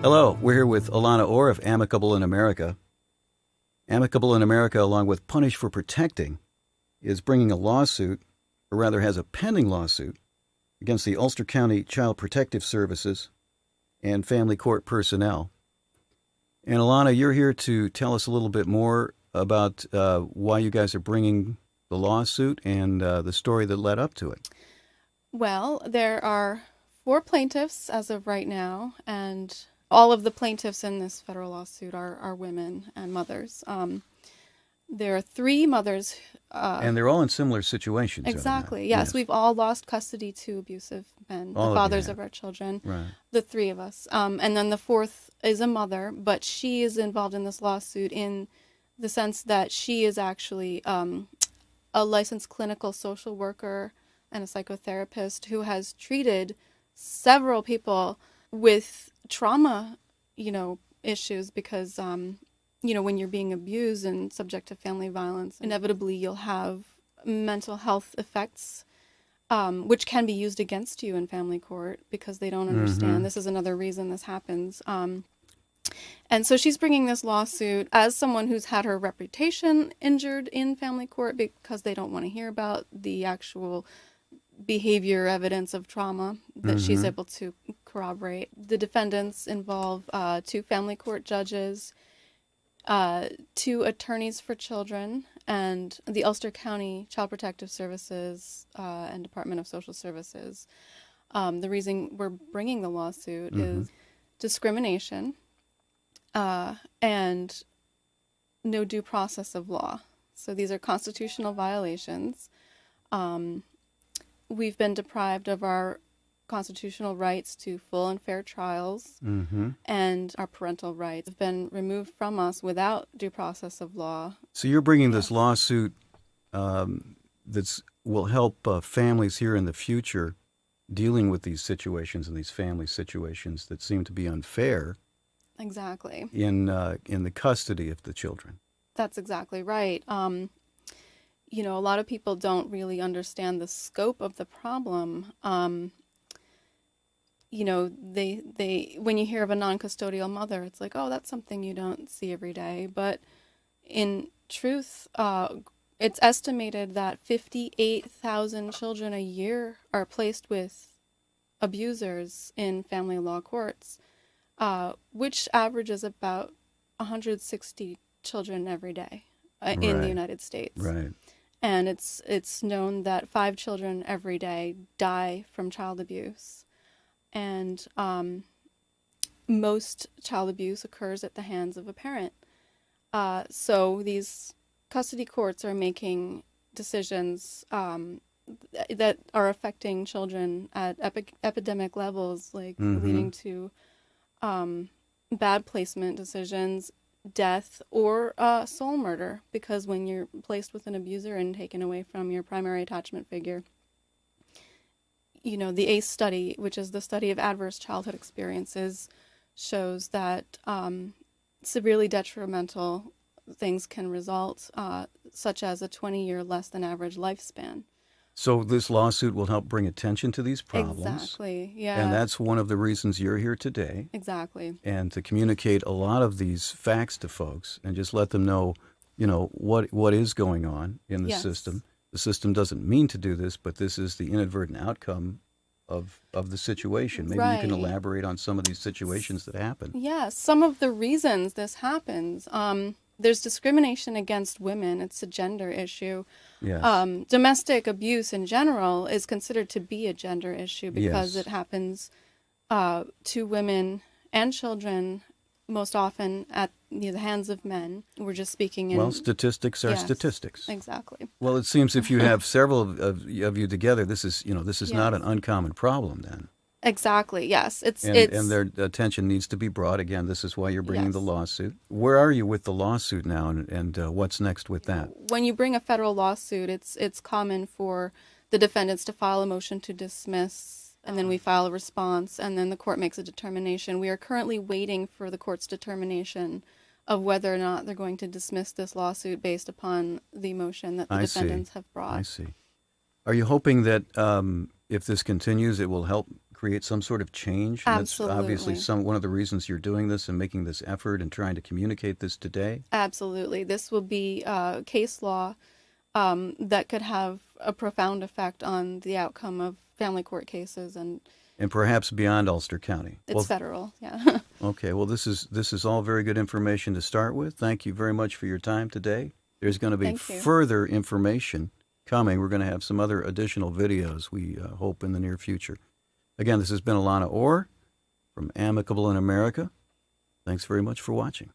Hello, we're here with Alana Orr of Amicable in America. Amicable in America, along with Punish for Protecting, is bringing a lawsuit, or rather has a pending lawsuit, against the Ulster County Child Protective Services and family court personnel. And Alana, you're here to tell us a little bit more about why you guys are bringing the lawsuit and the story that led up to it. Well, there are 4 plaintiffs as of right now, and all of the plaintiffs in this federal lawsuit are women and mothers. There are 3 mothers. And they're all in similar situations. Exactly, yes. We've all lost custody to abusive men, All the of fathers you of our children, Right. the 3 of us. And then the 4th is a mother, but she is involved in this lawsuit in the sense that she is actually a licensed clinical social worker and a psychotherapist who has treated several people with trauma, issues because, when you're being abused and subject to family violence, inevitably you'll have mental health effects, which can be used against you in family court because they don't understand. Mm-hmm. This is another reason this happens. And so she's bringing this lawsuit as someone who's had her reputation injured in family court because they don't want to hear about the actual behavior evidence of trauma that she's able to corroborate. The defendants involve 2 family court judges, 2 attorneys for children, and the Ulster County Child Protective Services and Department of Social Services. The reason we're bringing the lawsuit is discrimination and no due process of law. So these are constitutional violations. We've been deprived of our constitutional rights to full and fair trials, and our parental rights have been removed from us without due process of law. So you're bringing this lawsuit that will help families here in the future dealing with these situations and these family situations that seem to be unfair. Exactly. In the custody of the children. That's exactly right. A lot of people don't really understand the scope of the problem. They when you hear of a non-custodial mother, it's like, oh, that's something you don't see every day. But in truth, it's estimated that 58,000 children a year are placed with abusers in family law courts, which averages about 160 children every day in the United States. Right. And it's known that 5 children every day die from child abuse. And most child abuse occurs at the hands of a parent. So these custody courts are making decisions that are affecting children at epidemic levels, like leading to bad placement decisions, death, or soul murder, because when you're placed with an abuser and taken away from your primary attachment figure, the ACE study, which is the study of adverse childhood experiences, shows that severely detrimental things can result, such as a 20-year less than average lifespan. So this lawsuit will help bring attention to these problems. Exactly, yeah. And that's one of the reasons you're here today. Exactly. And to communicate a lot of these facts to folks and just let them know, what is going on in the system. The system doesn't mean to do this, but this is the inadvertent outcome of the situation. Maybe you can elaborate on some of these situations that happen. Yeah, some of the reasons this happens. There's discrimination against women. It's a gender issue. Yes. Domestic abuse in general is considered to be a gender issue because it happens to women and children most often at the hands of men. We're just speaking in... Well, statistics are statistics. Exactly. Well, it seems if you have several of you together, this is not an uncommon problem then. Exactly, yes. And their attention needs to be brought. Again, this is why you're bringing the lawsuit. Where are you with the lawsuit now, and what's next with that? When you bring a federal lawsuit, it's common for the defendants to file a motion to dismiss, and then we file a response, and then the court makes a determination. We are currently waiting for the court's determination of whether or not they're going to dismiss this lawsuit based upon the motion that the defendants have brought. I see. Are you hoping that if this continues, it will help create some sort of change. And that's obviously Absolutely. one of the reasons you're doing this and making this effort and trying to communicate this today. Absolutely. This will be case law that could have a profound effect on the outcome of family court cases, and And perhaps beyond Ulster County. it's federal. Yeah. Okay. Well, this is all very good information to start with. Thank you very much for your time today. There's going to be Thank you. further information coming. We're going to have some other additional videos, we hope, in the near future. Again, this has been Alana Orr from Amicable in America. Thanks very much for watching.